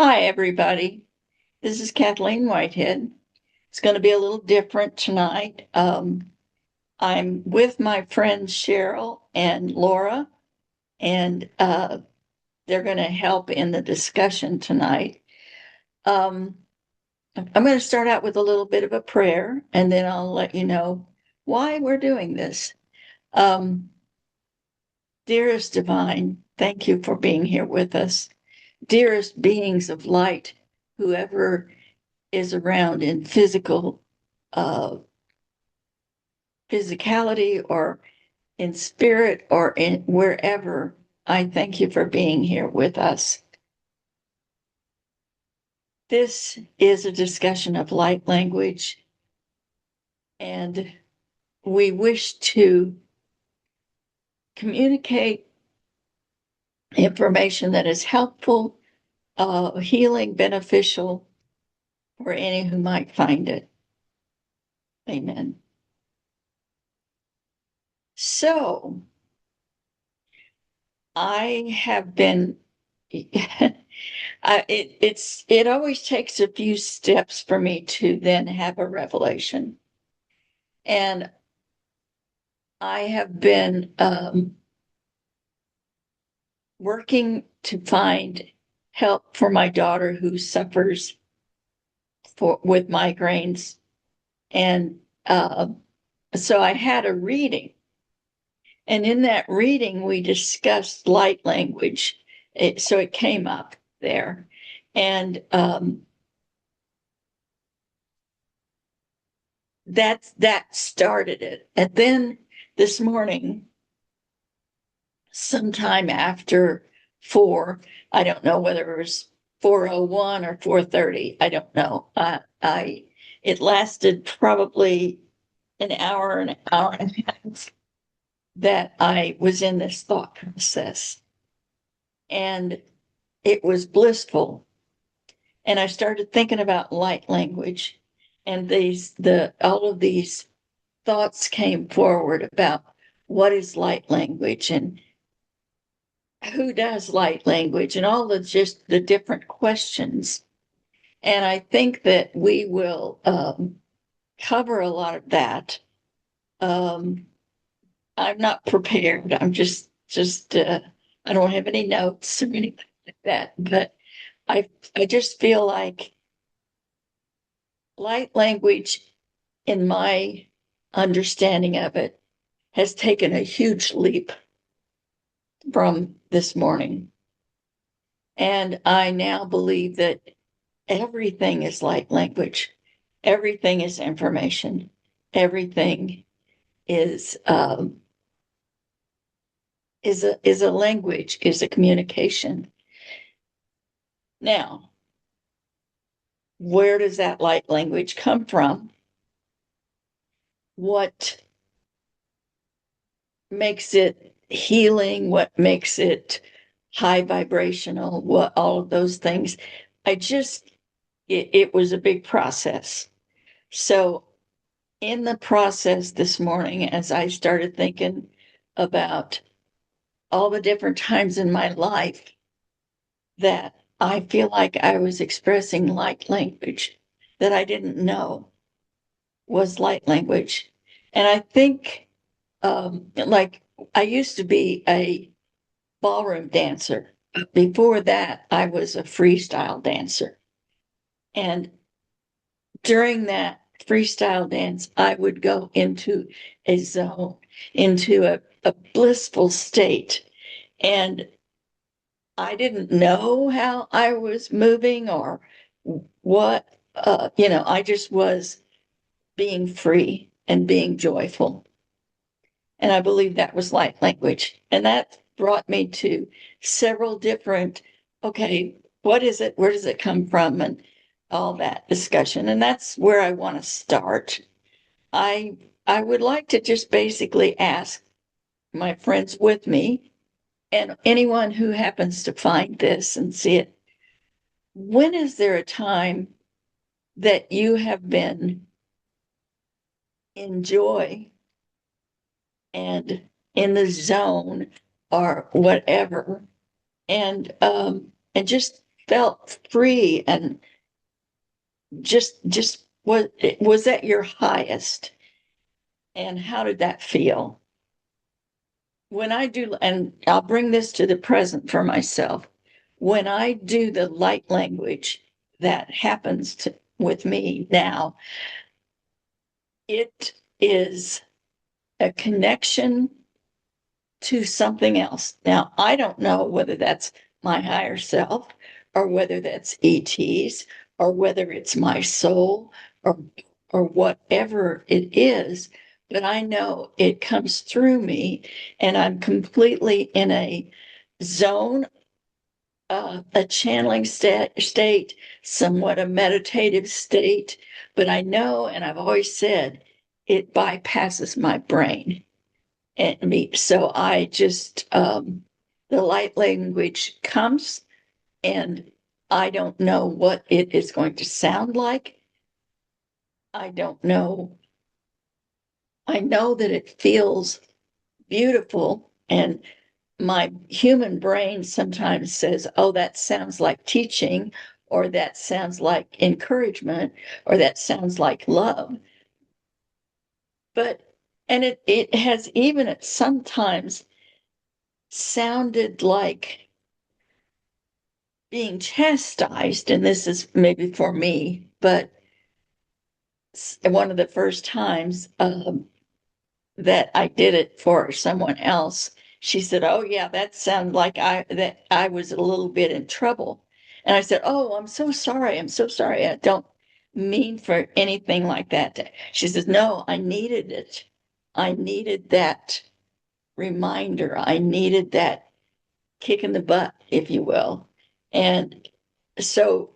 Hi, everybody. This is Kathleen Whitehead. It's going to be a little different tonight. I'm with my friends Cheryl and Laura, and they're going to help in the discussion tonight. I'm going to start out with a little bit of a prayer, and then I'll let you know why we're doing this. Um, Dearest Divine, thank you for being here with us. Dearest beings of light, whoever is around in uh, physicality or in spirit or in wherever, I thank you for being here with us. This is a discussion of light language, and we wish to communicate information that is helpful, healing, beneficial for any who might find it. Amen. So, I have been it always takes a few steps for me to then have a revelation. And I have been working to find help for my daughter who suffers with migraines. And so I had a reading. And in that reading, we discussed light language. So it came up there. And that started it. And then this morning, sometime after 4, I don't know whether it was 4:01 or 4:30, I don't know. I It lasted probably an hour and a half that I was in this thought process, and it was blissful. And I started thinking about light language, and all of these thoughts came forward about what is light language and who does light language and all the just the different questions. And I think that we will cover a lot of that. Um, I'm not prepared. I'm just I don't have any notes or anything like that. But I just feel like light language, in my understanding of it, has taken a huge leap from this morning. And I now believe that everything is light language. Everything is information. Everything is is a language, is a communication. Now, where does that light language come from? What makes it healing? What makes it high vibrational? What all of those things? It was a big process. So in the process this morning, as I started thinking about all the different times in my life that I feel like I was expressing light language that I didn't know was light language. And I think, like, I used to be a ballroom dancer. Before that, I was a freestyle dancer. And during that freestyle dance, I would go into a zone, into a blissful state. And I didn't know how I was moving or what, I just was being free and being joyful. And I believe that was light language. And that brought me to several different, okay, what is it? Where does it come from? And all that discussion. And that's where I want to start. I I would like to just basically ask my friends with me and anyone who happens to find this and see it, when is there a time that you have been in joy and in the zone or whatever, and just felt free and just was at your highest? And how did that feel? When I do, and I'll bring this to the present for myself, when I do the light language that happens with me now, it is a connection to something else. Now, I don't know whether that's my higher self or whether that's ETs or whether it's my soul or whatever it is, but I know it comes through me and I'm completely in a zone, a channeling state, somewhat a meditative state, but I know, and I've always said, it bypasses my brain and me. So I just, the light language comes and I don't know what it is going to sound like. I don't know. I know that it feels beautiful. And my human brain sometimes says, oh, that sounds like teaching, or that sounds like encouragement, or that sounds like love. But, and it has even at sometimes sounded like being chastised, and this is maybe for me, but one of the first times that I did it for someone else, she said, "Oh yeah, that sounded like I was a little bit in trouble," and I said, "Oh, I'm so sorry. I'm so sorry. I don't mean for anything like that." She says, "No, I needed it. I needed that reminder. I needed that kick in the butt, if you will." And so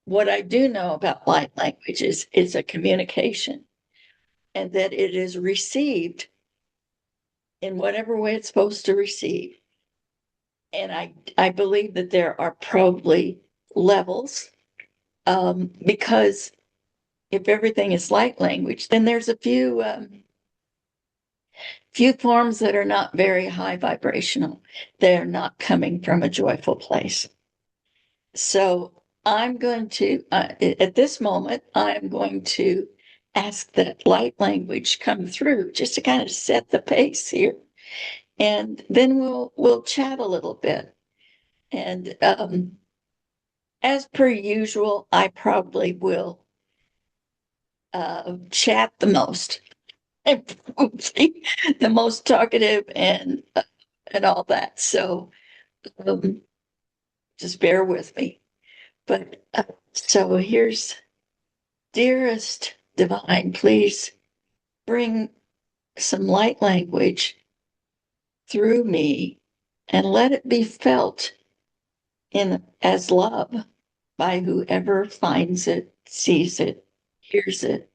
what I do know about light language is it's a communication and that it is received in whatever way it's supposed to receive. And I believe that there are probably levels, because if everything is light language, then there's a few forms that are not very high vibrational. They're not coming from a joyful place. So I'm going to, at this moment, I'm going to ask that light language come through just to kind of set the pace here. And then we'll chat a little bit. And as per usual, I probably will chat the most. I'm probably the most talkative and all that. So um, just bear with me. But so here's, dearest divine, please bring some light language through me and let it be felt in as love by whoever finds it, sees it, hears it.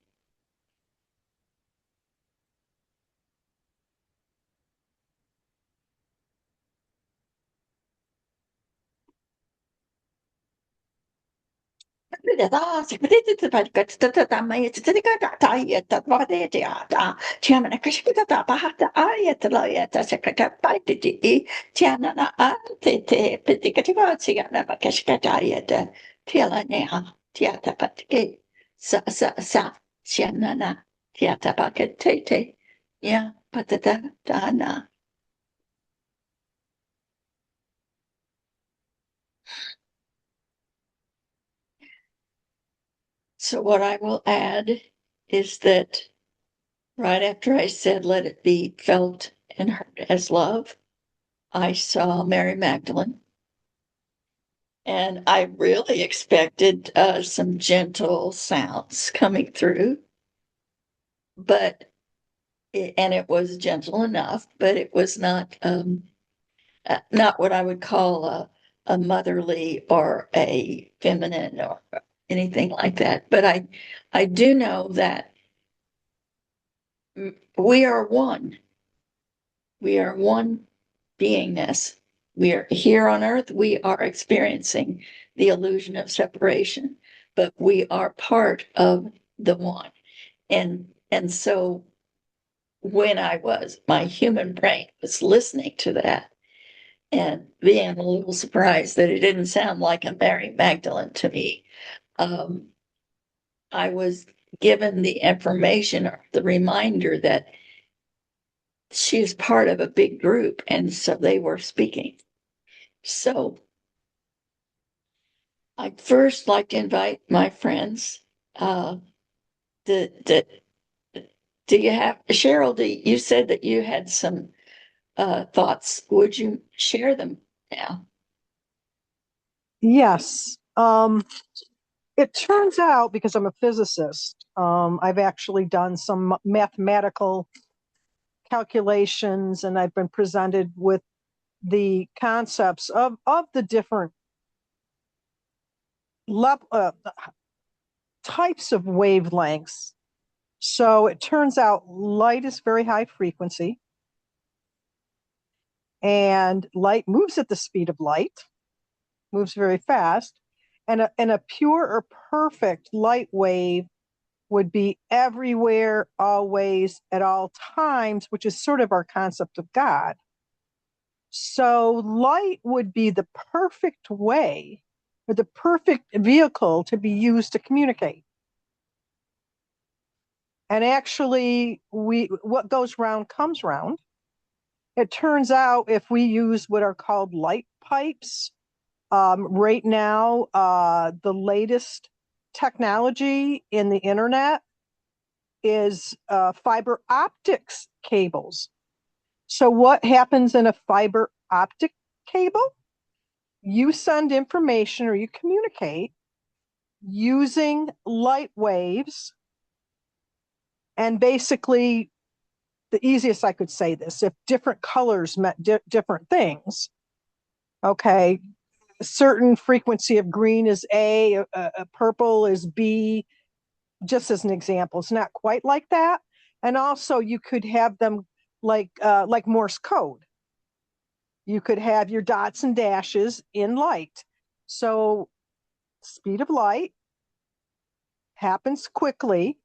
Yeah, patata dana. So what I will add is that right after I said, let it be felt and heard as love, I saw Mary Magdalene. And I really expected some gentle sounds coming through, but and it was gentle enough, but it was not what I would call a motherly or a feminine or anything like that. But I do know that we are one. We are one beingness. We are here on earth. We are experiencing the illusion of separation, but we are part of the one. And so when my human brain was listening to that, and being a little surprised that it didn't sound like a Mary Magdalene to me. Um, I was given the information or the reminder that she is part of a big group, and so they were speaking. So I'd first like to invite my friends. Uh, the, do you have, Cheryl, you said that you had some thoughts. Would you share them now? Yes. It turns out, because I'm a physicist, I've actually done some mathematical calculations, and I've been presented with the concepts of the different types of wavelengths. So it turns out light is very high frequency, and light moves at the speed of light, moves very fast, and a pure or perfect light wave would be everywhere, always, at all times, which is sort of our concept of God. So light would be the perfect way or the perfect vehicle to be used to communicate. And actually, what goes round comes round. It turns out if we use what are called light pipes, right now, the latest technology in the internet is fiber optics cables. So what happens in a fiber optic cable? You send information or you communicate using light waves. And basically, the easiest I could say this, if different colors meant different things, okay, a certain frequency of green is a purple is B, just as an example. It's not quite like that. And also you could have them like Morse code. You could have your dots and dashes in light. So speed of light happens quickly,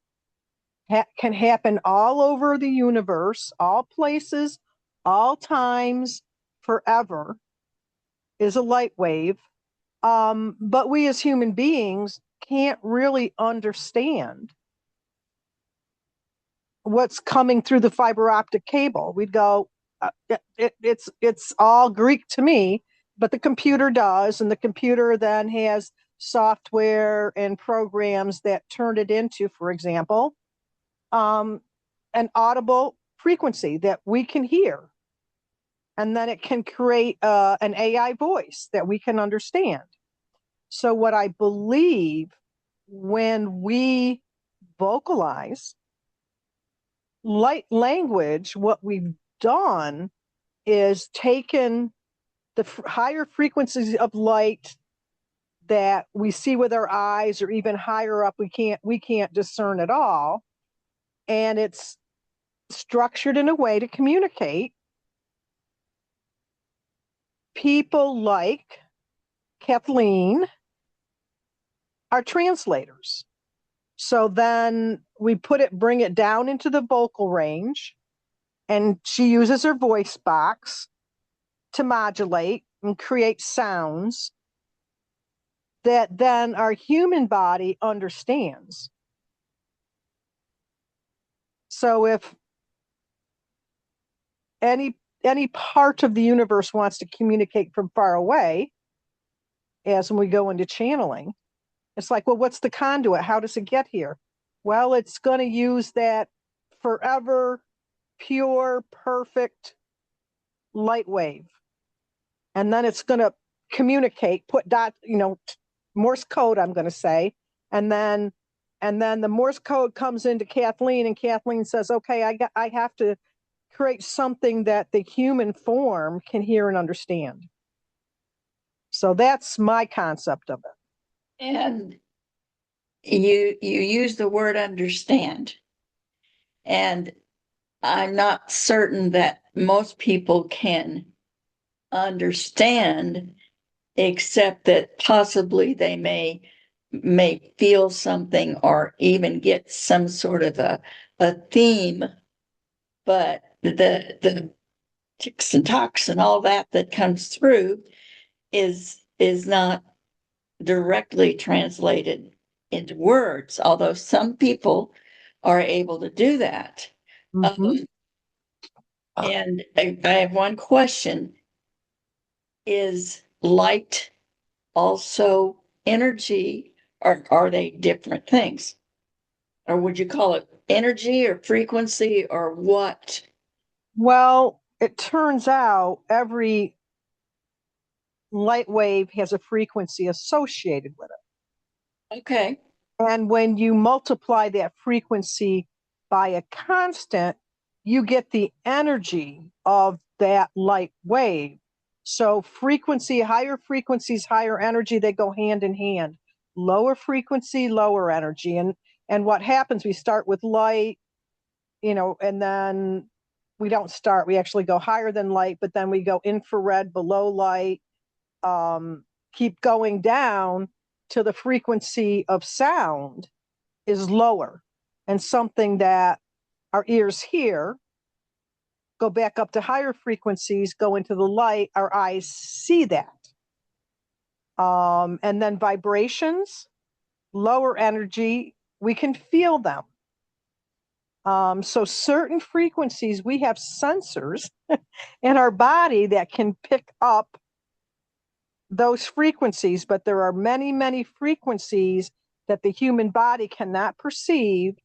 can happen all over the universe, all places, all times, forever, is a light wave. But we as human beings can't really understand what's coming through the fiber optic cable. We'd go, it's all Greek to me, but the computer does, and the computer then has software and programs that turn it into, for example, an audible frequency that we can hear, and then it can create an AI voice that we can understand. So what I believe, when we vocalize light language, what we've done is taken the higher frequencies of light that we see with our eyes, or even higher up we can't discern at all, and it's structured in a way to communicate. People like Kathleen are translators. So then we bring it down into the vocal range, and she uses her voice box to modulate and create sounds that then our human body understands. So if any part of the universe wants to communicate from far away, as when we go into channeling, it's like, well, what's the conduit? How does it get here? Well, it's going to use that forever pure, perfect light wave. And then it's going to communicate, put Morse code, I'm going to say. And then the Morse code comes into Kathleen, and Kathleen says, okay, I have to create something that the human form can hear and understand. So that's my concept of it. And you use the word understand. And I'm not certain that most people can understand, except that possibly they may feel something or even get some sort of a theme. But the ticks and talks and all that that comes through is not directly translated into words, although some people are able to do that. Mhm. Um, and I have one question. Is light also energy, or are they different things? Or would you call it energy or frequency or what? Well, it turns out every light wave has a frequency associated with it. Okay. And when you multiply that frequency by a constant, you get the energy of that light wave. So frequency, higher frequencies, higher energy, they go hand in hand. Lower frequency, lower energy. And what happens, we start with light, and then we don't start, we actually go higher than light, but then we go infrared below light, keep going down to the frequency of sound is lower, and something that our ears hear, go back up to higher frequencies, go into the light, our eyes see that. And then vibrations, lower energy, we can feel them. So certain frequencies, we have sensors in our body that can pick up those frequencies, but there are many, many frequencies that the human body cannot perceive,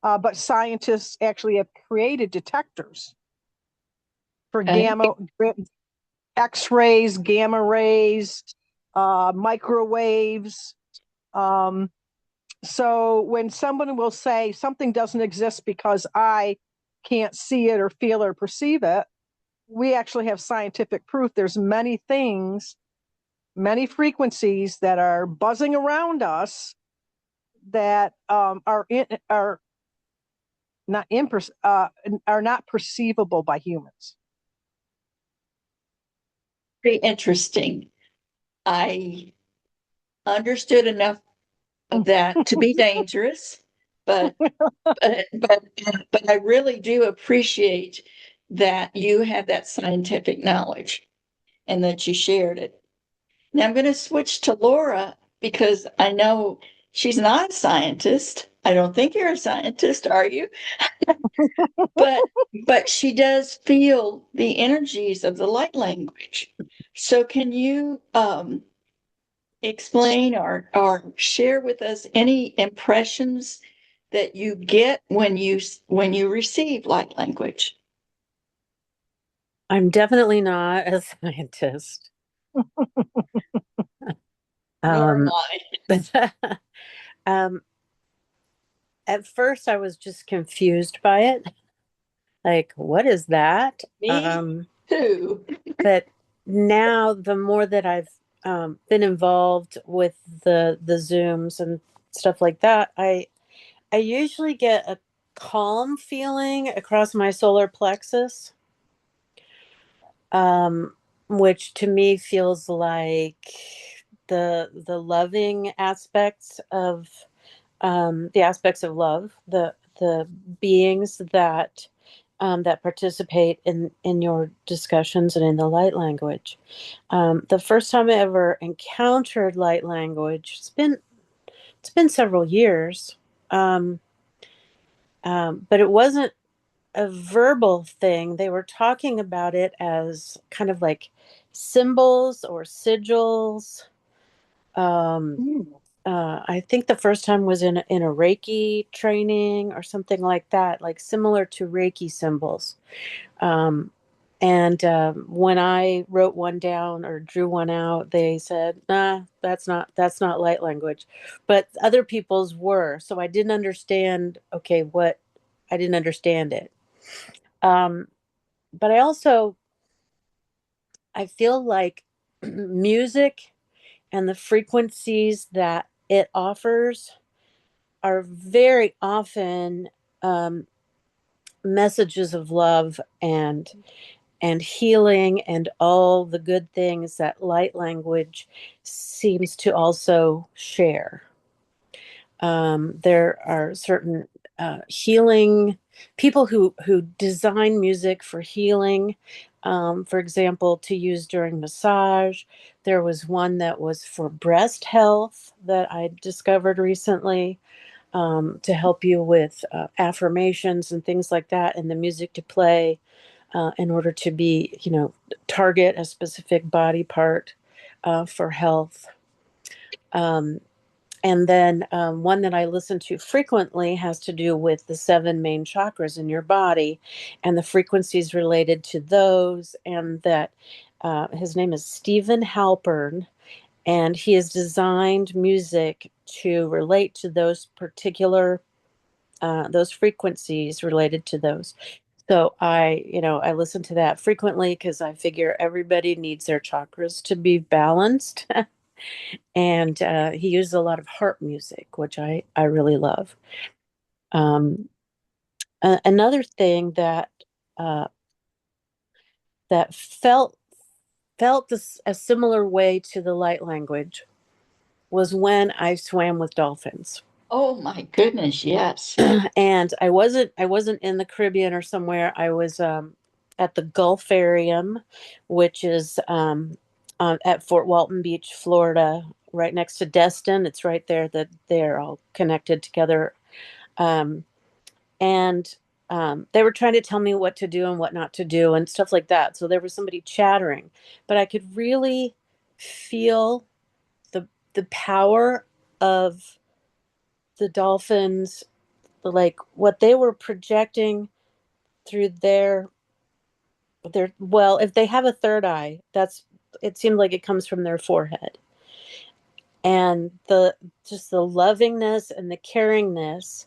but scientists actually have created detectors for Okay. gamma, X-rays, gamma rays, microwaves. Um, so when someone will say something doesn't exist because I can't see it or feel or perceive it, we actually have scientific proof. There's many things, many frequencies that are buzzing around us that are are not perceivable by humans. Pretty interesting. I understood enough of that to be dangerous, but but but I really do appreciate that you have that scientific knowledge and that you shared it. Now I'm going to switch to Laura because I know she's not a scientist. I don't think you're a scientist, are you? But but she does feel the energies of the light language. So can you explain or share with us any impressions that you get when you receive light language? I'm definitely not a scientist. Nor am Um, I. but um, at first, I was just confused by it. Like, what is that? Me too. But now, the more that I've been involved with the Zooms and stuff like that, I usually get a calm feeling across my solar plexus, um, which to me feels like the loving aspects of the aspects of love, the beings that that participate in your discussions and in the light language. The first time I ever encountered light language, it's been several years, um, but it wasn't a verbal thing. They were talking about it as kind of like symbols or sigils. Um, I think the first time was in a Reiki training or something like that, like similar to Reiki symbols. Um, and when I wrote one down or drew one out, they said, "Nah, that's not light language," but other people's were. So I didn't understand. Okay, what I didn't understand it. Um, but I feel like music and the frequencies that it offers are very often um, messages of love and healing and all the good things that light language seems to also share. There are certain healing people who design music for healing. For example, to use during massage. There was one that was for breast health that I discovered recently, to help you with affirmations and things like that, and the music to play in order to be, target a specific body part for health. Um, and then one that I listen to frequently has to do with the seven main chakras in your body and the frequencies related to those. And that his name is Stephen Halpern, and he has designed music to relate to those particular those frequencies related to those. So I listen to that frequently because I figure everybody needs their chakras to be balanced. And he uses a lot of harp music, which I really love. Um, Another thing uh, that felt a similar way to the light language was when I swam with dolphins. Oh my goodness, yes. And I wasn't in the Caribbean or somewhere. I was at the Gulfarium, which is at Fort Walton Beach, Florida, right next to Destin. It's right there that they're all connected together. Um, and they were trying to tell me what to do and what not to do and stuff like that. So there was somebody chattering, but I could really feel the power of the dolphins, like what they were projecting through their well, if they have a third eye, that's it seemed like it comes from their forehead. And the just the lovingness and the caringness.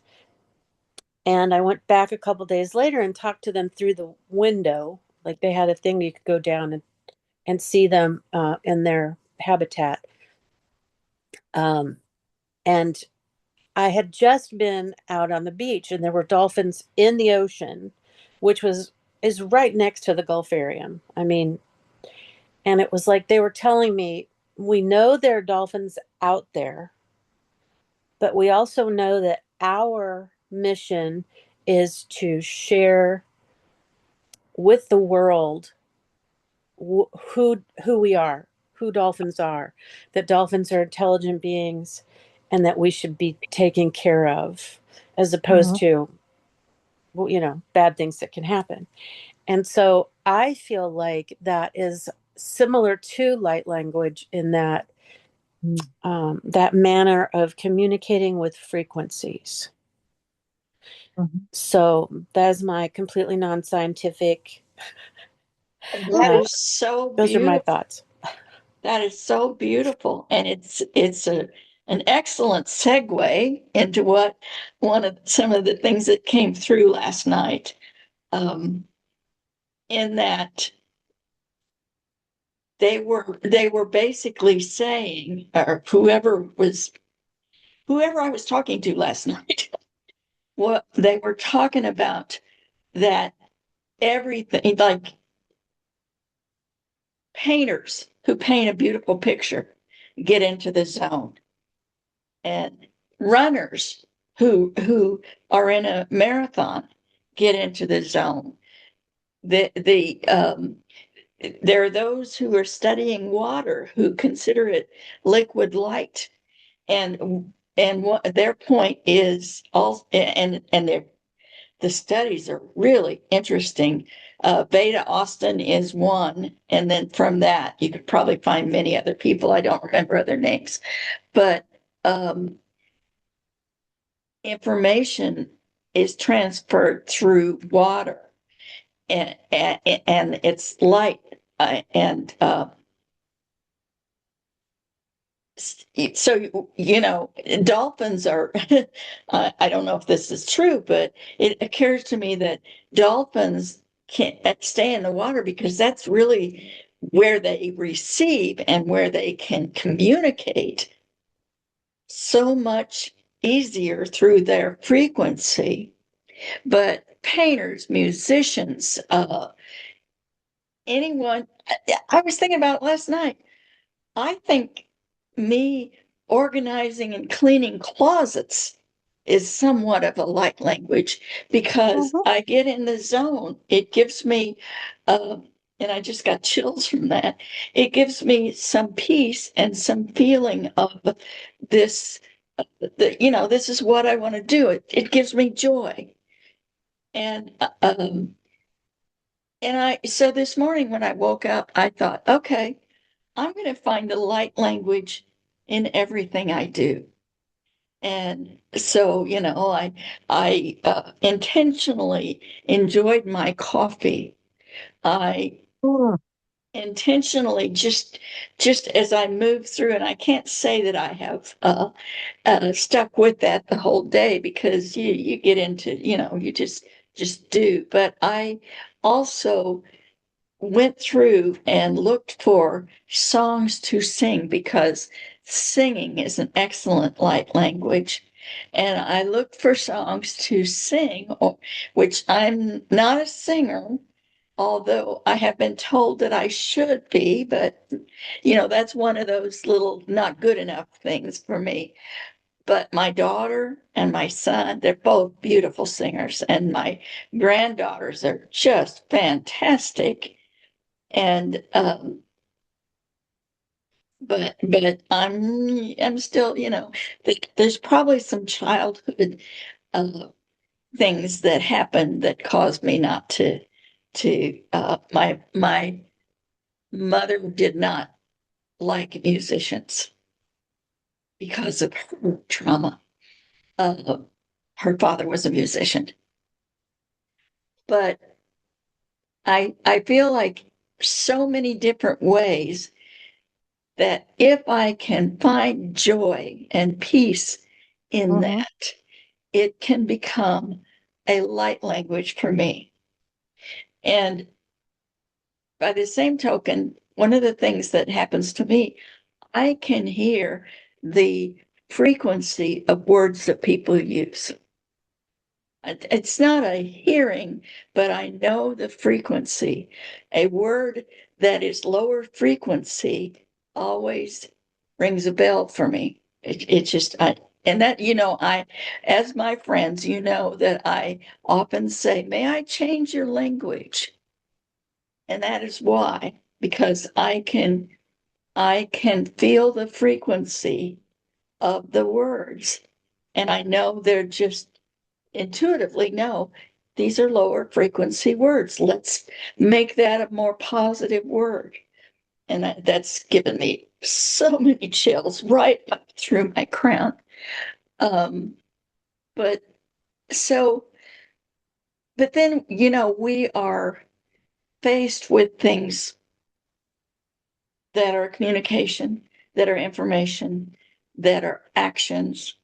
And I went back a couple days later and talked to them through the window. Like they had a thing you could go down and see them in their habitat. Um, and I had just been out on the beach and there were dolphins in the ocean, which is right next to the Gulfarium. I mean, and it was like they were telling me, we know there are dolphins out there, but we also know that our mission is to share with the world who we are, who dolphins are, that dolphins are intelligent beings, and that we should be taken care of, as opposed Mhm. to bad things that can happen. And so I feel like that is similar to light language in that that manner of communicating with frequencies. Mhm. So that is my completely non-scientific. That is so Those are my beautiful. thoughts. That is so beautiful. And it's an excellent segue into what some of the things that came through last night. Um, in that they were basically saying, or whoever I was talking to last night, what they were talking about, that everything, like painters who paint a beautiful picture get into the zone, and runners who are in a marathon get into the zone. The there are those who are studying water who consider it liquid light, and what their point is all, and the studies are really interesting. Beta Austin is one, and then from that you could probably find many other people. I don't remember other names, but um, information is transferred through water, and it's light, and so dolphins are I don't know if this is true, but it occurs to me that dolphins can't stay in the water because that's really where they receive and where they can communicate so much easier through their frequency. But painters, musicians, anyone, I was thinking about it last night. I think me organizing and cleaning closets is somewhat of a light language because Mhm. I get in the zone. It gives me, and I just got chills from that. It gives me some peace and some feeling of this, this is what I want to do. It gives me joy. And, so this morning when I woke up, I thought, okay, I'm going to find the light language in everything I do. And so, I intentionally enjoyed my coffee. I Mm. intentionally just as I move through, and I can't say that I have stuck with that the whole day because you get into, you just do. But I also went through and looked for songs to sing because singing is an excellent light language. And I looked for songs to sing, which I'm not a singer, although I have been told that I should be, but that's one of those little not good enough things for me. But my daughter and my son, they're both beautiful singers, and my granddaughters are just fantastic. And but I'm still, there's probably some childhood uh things that happened that caused me not to my mother did not like musicians because of her trauma. Uh, Her father was a musician, but I feel like so many different ways that if I can find joy and peace in Mhm. that, it can become a light language for me. And by the same token, one of the things that happens to me, I can hear the frequency of words that people use. It's not a hearing, but I know the frequency. A word that is lower frequency always rings a bell for me. It just, and that, as my friends, that I often say, may I change your language? And that is why, because I can feel the frequency of the words. And I know they're just intuitively know these are lower frequency words. Let's make that a more positive word. And that's given me so many chills right up through my crown. But so, but then, we are faced with things that are communication, that are information, that are actions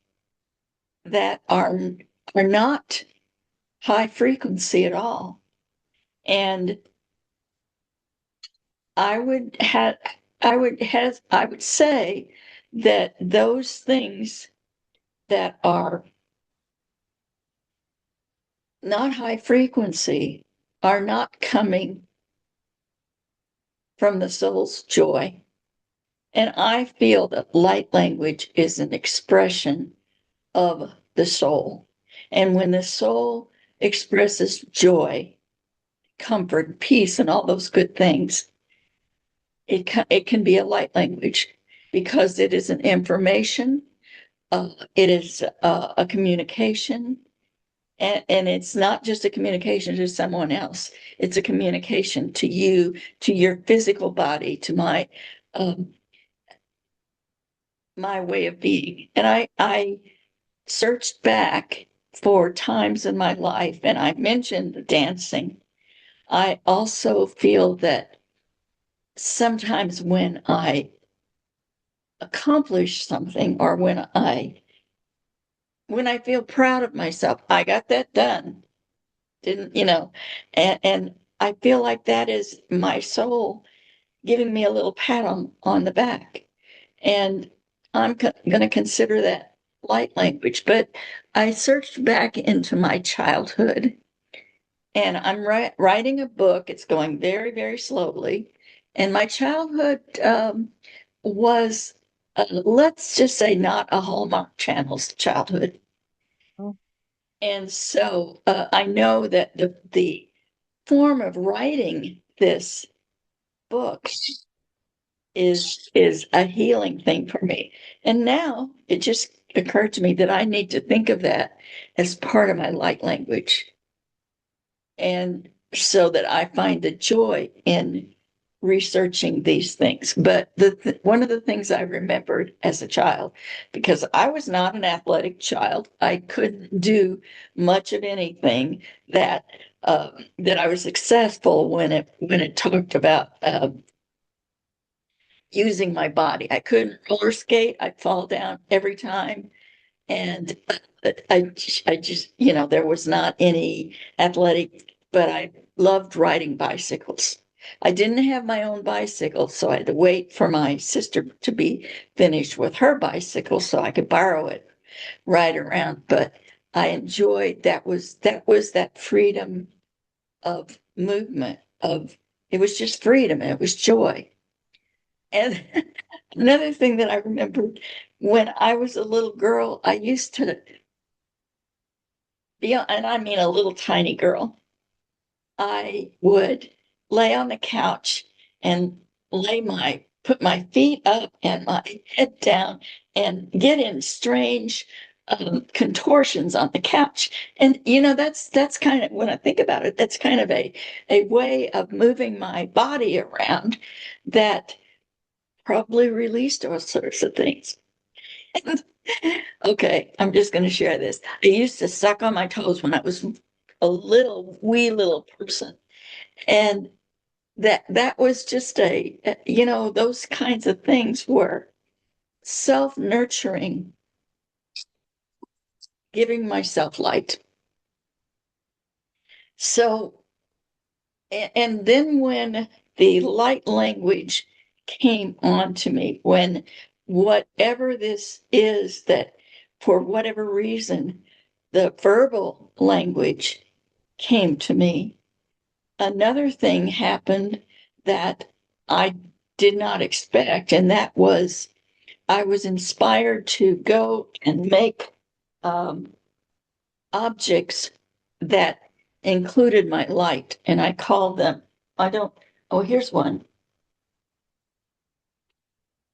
that are not high frequency at all. And I would have, I would say that those things that are not high frequency are not coming from the soul's joy. And I feel that light language is an expression of the soul. And when the soul expresses joy, comfort, peace, and all those good things, it can be a light language because it is an information, it is a communication, and it's not just a communication to someone else. It's a communication to you, to your physical body, to um, my way of being. And I searched back for times in my life, and I mentioned dancing. I also feel that sometimes when I accomplish something or when I feel proud of myself, I got that done. Didn't, and I feel like that is my soul giving me a little pat on the back. And I'm going to consider that light language. But I searched back into my childhood, and I'm writing a book. It's going very, very slowly. And my childhood was, let's just say, not a Hallmark Channel's childhood. And so I know that the form of writing this book is a healing thing for me. And now it just occurred to me that I need to think of that as part of my light language. And so that I find the joy in researching these things. But one of the things I remembered as a child, because I was not an athletic child, I couldn't do much of anything that I was successful when it talked about using my body. I couldn't roller skate. I'd fall down every time. And I just, there was not any athletic, but I loved riding bicycles. I didn't have my own bicycle, so I had to wait for my sister to be finished with her bicycle so I could borrow it, ride around. But I enjoyed that freedom of movement of it was just freedom and it was joy. And another thing that I remembered when I was a little girl, I used to be, and I mean a little tiny girl, I would lay on the couch and put my feet up and my head down and get in strange contortions on the couch. And that's kind of, when I think about it, that's kind of a way of moving my body around that probably released all sorts of things. Okay, I'm just going to share this. I used to suck on my toes when I was a wee little person. And that was just those kinds of things were self-nurturing, giving myself light. So, and then when the light language came on to me, when whatever this is that for whatever reason, the verbal language came to me, another thing happened that I did not expect, and that was I was inspired to go and make um, objects that included my light, and I called them, I don't, oh, here's one.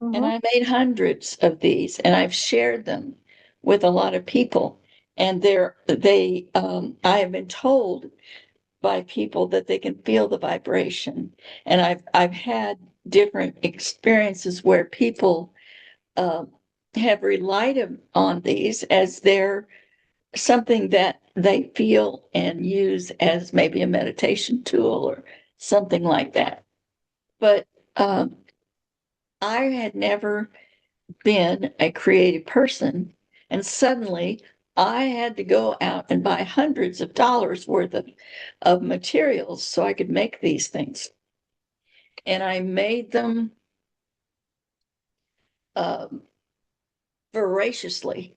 And Mhm. I made hundreds of these, and I've shared them with a lot of people. And I have been told by people that they can feel the vibration. And I've had different experiences where people um, have relied on these as their something that they feel and use as maybe a meditation tool or something like that. But um, I had never been a creative person, and suddenly I had to go out and buy hundreds of dollars worth of materials so I could make these things. And I made them um, voraciously.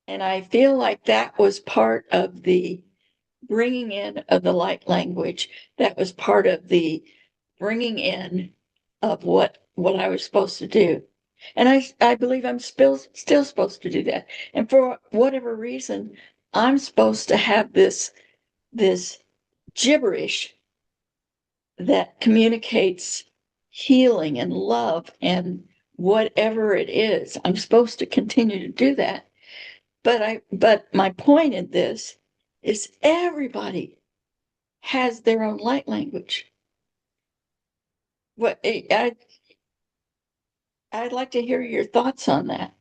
And I feel like that was part of the bringing in of the light language. That was part of the bringing in of what I was supposed to do. And I believe I'm still supposed to do that. And for whatever reason, I'm supposed to have this gibberish that communicates healing and love and whatever it is. I'm supposed to continue to do that. But my point in this is everybody has their own light language. What I'd like to hear your thoughts on that.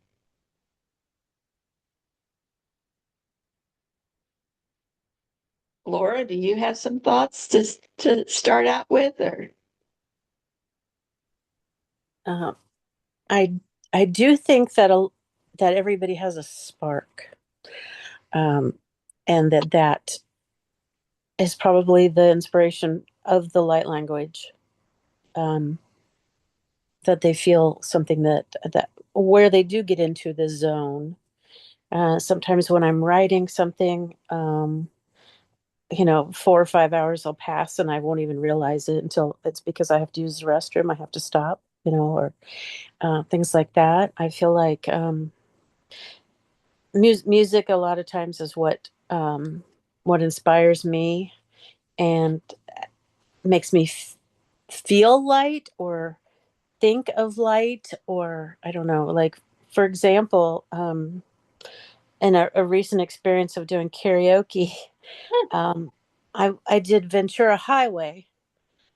Laura, do you have some thoughts to start out with, or Uh, I I do think that everybody has a spark, um, and that is probably the inspiration of the light language. Um, that they feel something that where they do get into the zone. Sometimes when I'm writing something, 4 or 5 hours will pass and I won't even realize it until it's because I have to use the restroom. I have to stop, or things like that. I feel like music a lot of times is what inspires me and makes me feel light or think of light, or I don't know, like for example, in a recent experience of doing karaoke, um, I did Ventura Highway,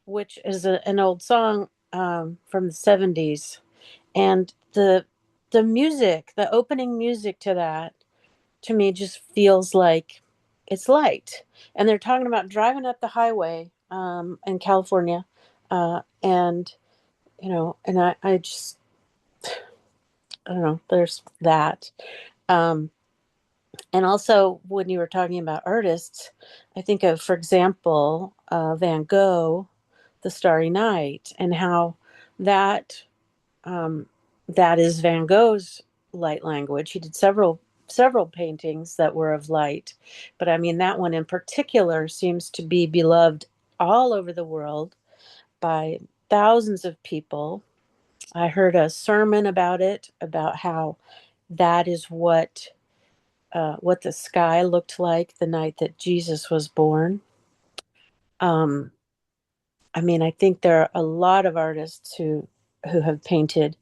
which is an old song from the 70s, and the music, the opening music to that, to me just feels like it's light. And they're talking about driving up the highway in California, and and I just, I don't know. There's that. Um, and also, when you were talking about artists, I think of, for example, Van Gogh, The Starry Night, and how that um, that is Van Gogh's light language. He did several paintings that were of light, but I mean that one in particular seems to be beloved all over the world by thousands of people. I heard a sermon about it, about how that is what the sky looked like the night that Jesus was born. Um, I mean, I think there are a lot of artists who have painted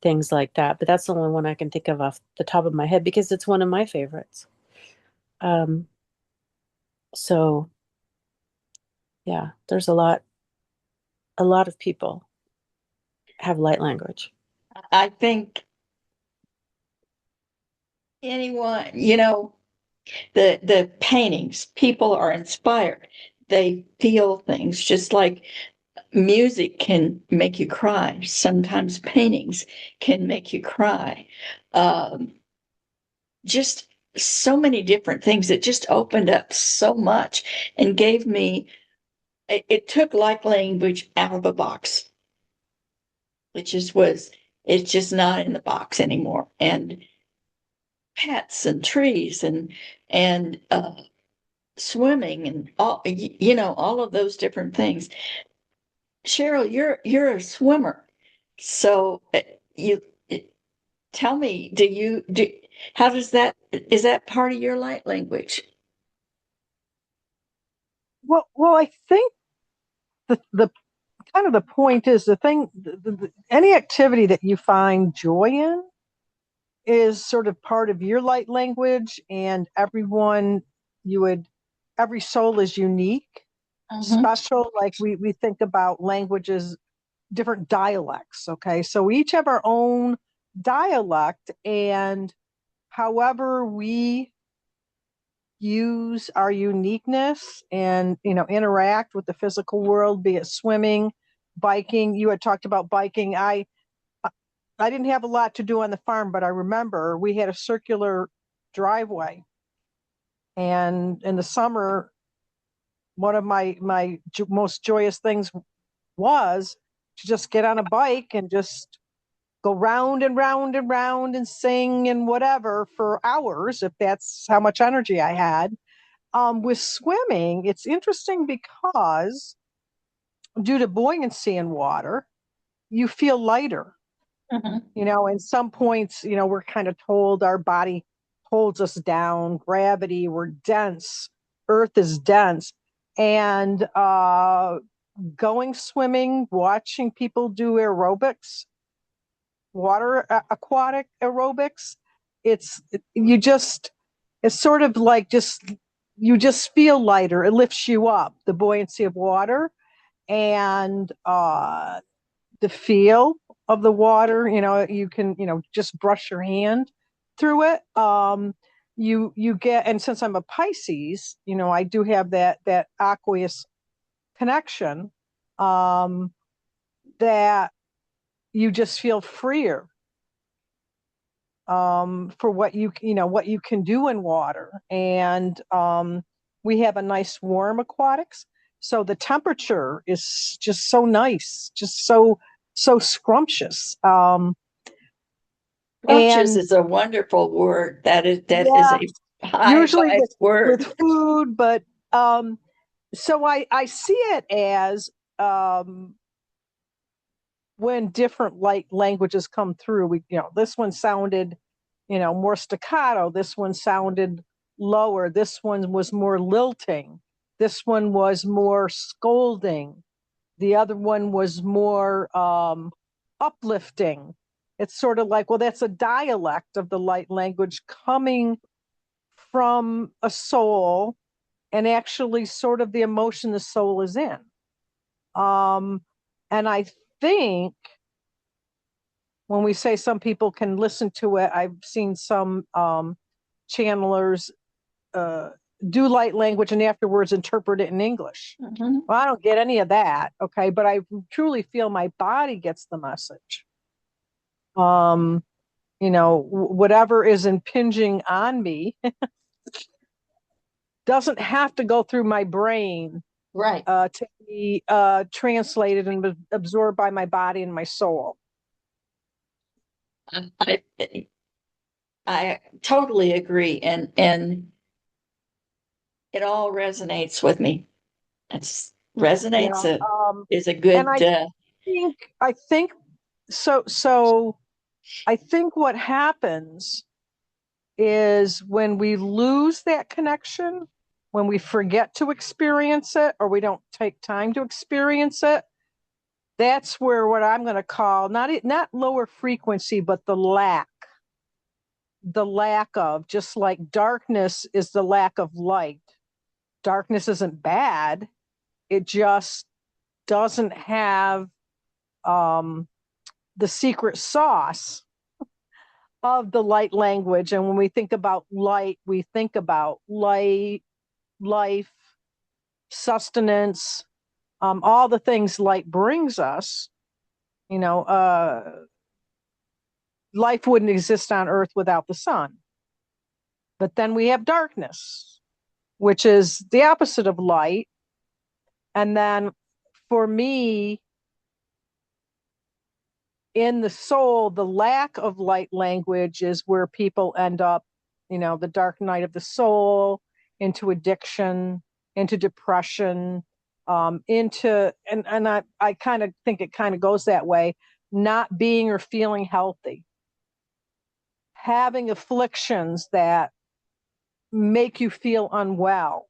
things like that, but that's the only one I can think of off the top of my head because it's one of my favorites. Um, so yeah, there's a lot of people have light language. I think anyone, the paintings, people are inspired. They feel things just like music can make you cry. Sometimes paintings can make you cry. Um, just so many different things. It just opened up so much and gave me, it took like language out of a box. It just was, it's just not in the box anymore. And pets and trees and swimming and all, all of those different things. Cheryl, you're a swimmer, so you tell me, how does that, is that part of your light language? Well, I think the kind of the point is the thing, any activity that you find joy in is sort of part of your light language, and you would, every soul is unique, Mhm. special. Like we think about languages, different dialects. Okay. So we each have our own dialect, and however we use our uniqueness and interact with the physical world, be it swimming, biking. You had talked about biking. I didn't have a lot to do on the farm, but I remember we had a circular driveway, and in the summer, one of my most joyous things was to just get on a bike and just go round and round and round and sing and whatever for hours, if that's how much energy I had. With swimming, it's interesting because due to buoyancy in water, you feel lighter. Mhm. In some points, we're kind of told our body holds us down, gravity, we're dense, earth is dense. And going swimming, watching people do aerobics, water aquatic aerobics, you just, it's sort of like just, you just feel lighter. It lifts you up, the buoyancy of water, and the feel of the water. You can just brush your hand through it. You get, and since I'm a Pisces, I do have that aqueous connection, um that you just feel freer, for what you can do in water. And we have a nice warm aquatics, so the temperature is just so nice, just so scrumptious. Scrumptious And is a wonderful word. That is yeah, a high, usually wise with word. food, but so I see it as, um when different light languages come through. This one sounded more staccato. This one sounded lower. This one was more lilting. This one was more scolding. The other one was more uplifting. It's sort of like, well, that's a dialect of the light language coming from a soul and actually sort of the emotion the soul is in. And I think when we say some people can listen to it, I've seen some channelers do light language and afterwards interpret it in English. Mhm. Well, I don't get any of that, okay, but I truly feel my body gets the message. Whatever is impinging on me doesn't have to go through my brain Right. to be translated and absorbed by my body and my soul. I I totally agree, and it all resonates with me. It's resonates Yeah. is a And good I think so I think what happens is when we lose that connection, when we forget to experience it or we don't take time to experience it, that's where what I'm going to call not lower frequency, but the lack of, just like darkness is the lack of light. Darkness isn't bad. It just doesn't have the secret sauce of the light language. And when we think about light, we think about light, life, sustenance, all the things light brings us. Life wouldn't exist on Earth without the sun. But then we have darkness, which is the opposite of light. And then for me, in the soul, the lack of light language is where people end up, the dark night of the soul, into addiction, into depression, and I kind of think it kind of goes that way, not being or feeling healthy, having afflictions that make you feel unwell.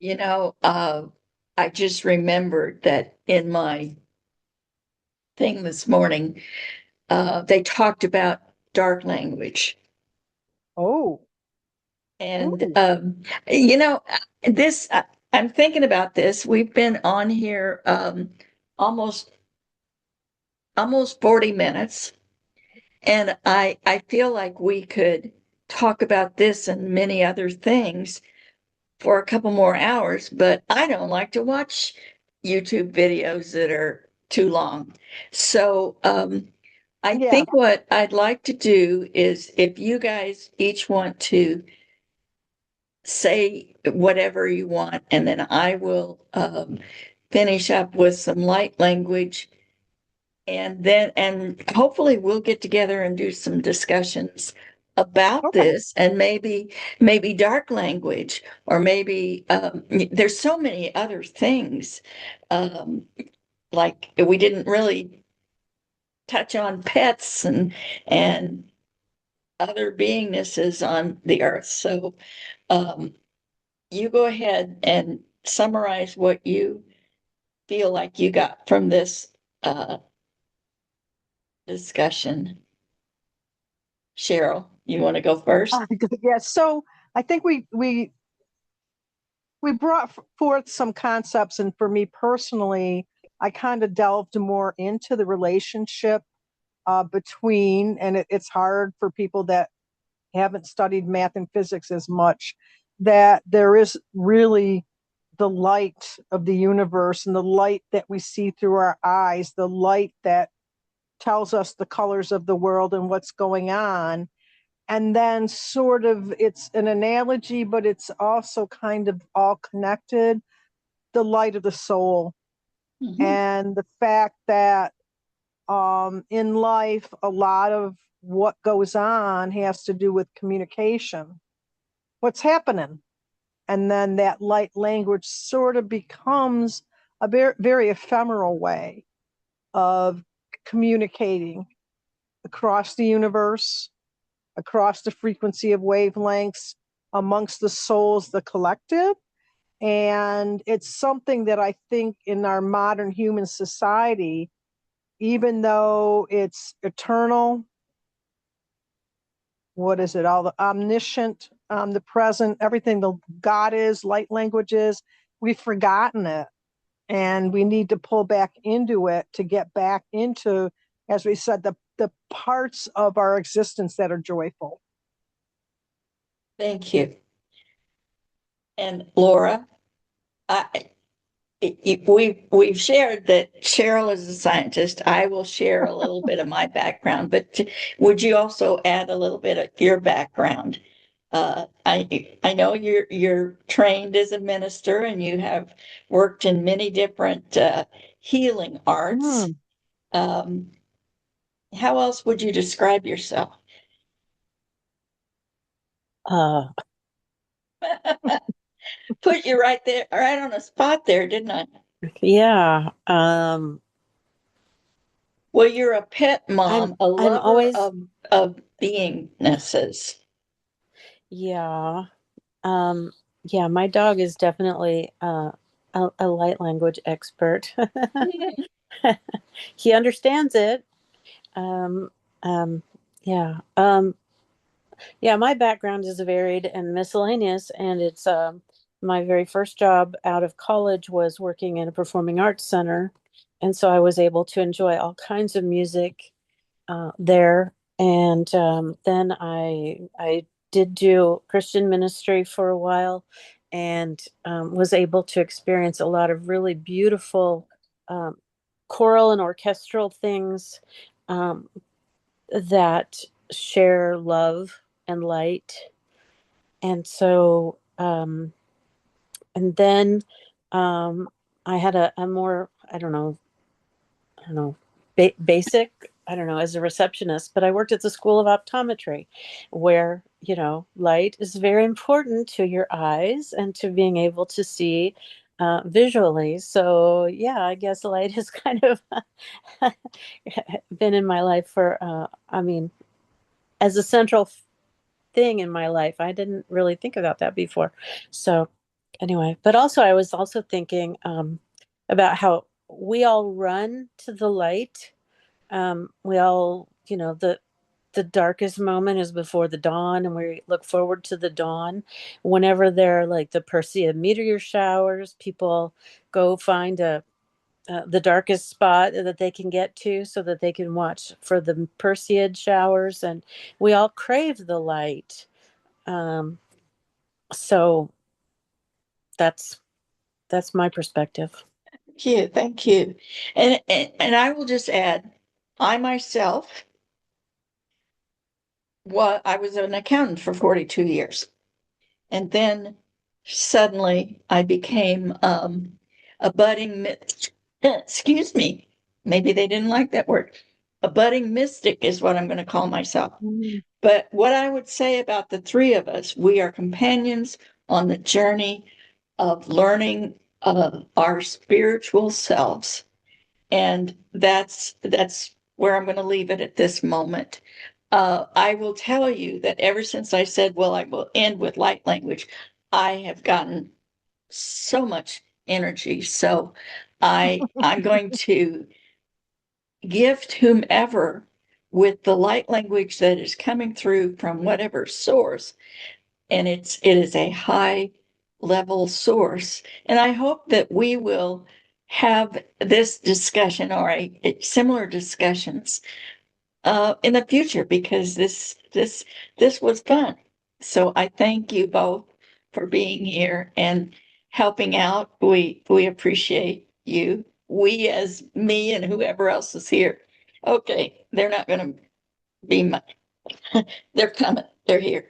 I just remembered that in my thing this morning, they talked about dark language. Oh, And, ooh, this, I'm thinking about this. We've been on here almost 40 minutes. And I feel like we could talk about this and many other things for a couple more hours, but I don't like to watch YouTube videos that are too long. So I yeah. think what I'd like to do is if you guys each want to say whatever you want, and then I will finish up with some light language, and hopefully we'll get together and do some discussions about Okay. this, and maybe dark language, or maybe there's so many other things, um, like we didn't really touch on pets and other beingnesses on the earth. So um, you go ahead and summarize what you feel like you got from this discussion. Cheryl, you want to go first? Yeah. So I think we brought forth some concepts, and for me personally, I kind of delved more into the relationship between, and it's hard for people that haven't studied math and physics as much, that there is really the light of the universe and the light that we see through our eyes, the light that tells us the colors of the world and what's going on. And then sort of it's an analogy, but it's also kind of all connected, the light of the soul. Mhm. And the fact that in life, a lot of what goes on has to do with communication. What's happening? And then that light language sort of becomes a very, very ephemeral way of communicating across the universe, across the frequency of wavelengths, amongst the souls, the collective. And it's something that I think in our modern human society, even though it's eternal, what is it, all the omniscient, the present, everything the God is, light languages, we've forgotten it. And we need to pull back into it to get back into, as we said, the parts of our existence that are joyful. Thank you. And Laura, we've shared that Cheryl is a scientist. I will share a little bit of my background, but would you also add a little bit of your background? I know you're trained as a minister and you have worked in many different healing arts. Um, how else would you describe yourself? Uh, Put you right there, right on the spot there, didn't I? yeah. Well, you're a pet mom, a I'm lover always, of beingnesses. yeah. Um, yeah, my dog is definitely a light language expert. He understands it. Um, um, yeah. Yeah, my background is varied and miscellaneous, and it's my very first job out of college was working in a performing arts center, and so I was able to enjoy all kinds of music there. And then I did do Christian ministry for a while, and was able to experience a lot of really beautiful um, choral and orchestral things um, that share love and light. And so, and then um, I had a more, I don't know, basic, I don't know, as a receptionist, but I worked at the School of Optometry, where, you know, light is very important to your eyes and to being able to see visually. So, yeah, I guess light has kind of been in my life for, I mean, as a central thing in my life. I didn't really think about that before. So, anyway, but also, I was also thinking about how we all run to the light. We all, you know, the darkest moment is before the dawn, and we look forward to the dawn. Whenever there are like the Perseid meteor showers, people go find the darkest spot that they can get to so that they can watch for the Perseid showers, and we all crave the light. Um, so that's my perspective. Thank you, thank you. And I will just add, I myself, well, I was an accountant for 42 years. And then suddenly I became a excuse me, maybe they didn't like that word. A budding mystic is what I'm going to call myself. Mm. But what I would say about the three of us, we are companions on the journey of learning our spiritual selves. And that's where I'm going to leave it at this moment. I will tell you that ever since I said, well, I will end with light language, I have gotten so much energy. So I'm going to gift whomever with the light language that is coming through from whatever source. And it is a high level source. And I hope that we will have this discussion or similar discussions in the future because this was fun. So I thank you both for being here and helping out. We appreciate you. We as me and whoever else is here. Okay, they're not going to be my. They're coming. They're here.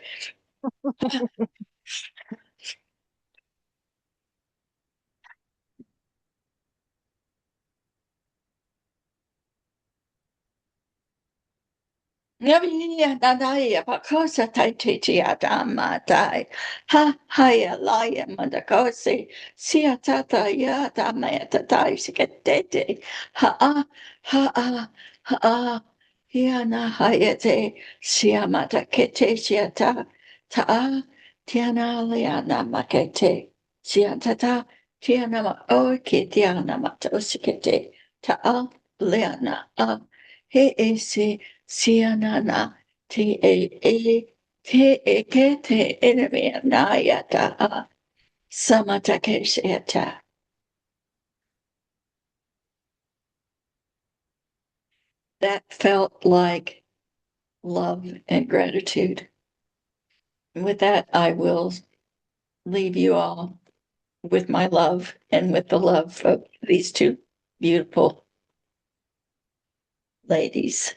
Navia Nadaya Pakosa Taitichi Adama Dai Ha Haya Laya Mandakosi Siatata Yata Meta Dai Sikatete Ha Ha Ha Ha Hiana hayate siamata kete siata ta'a tiana liana makete siatata tiana ma o kitiana matosikete ta'a liana a he e si sianana te e ke te enemy anayata a samatake siata. That felt like love and gratitude. And with that, I will leave you all with my love and with the love of these two beautiful ladies.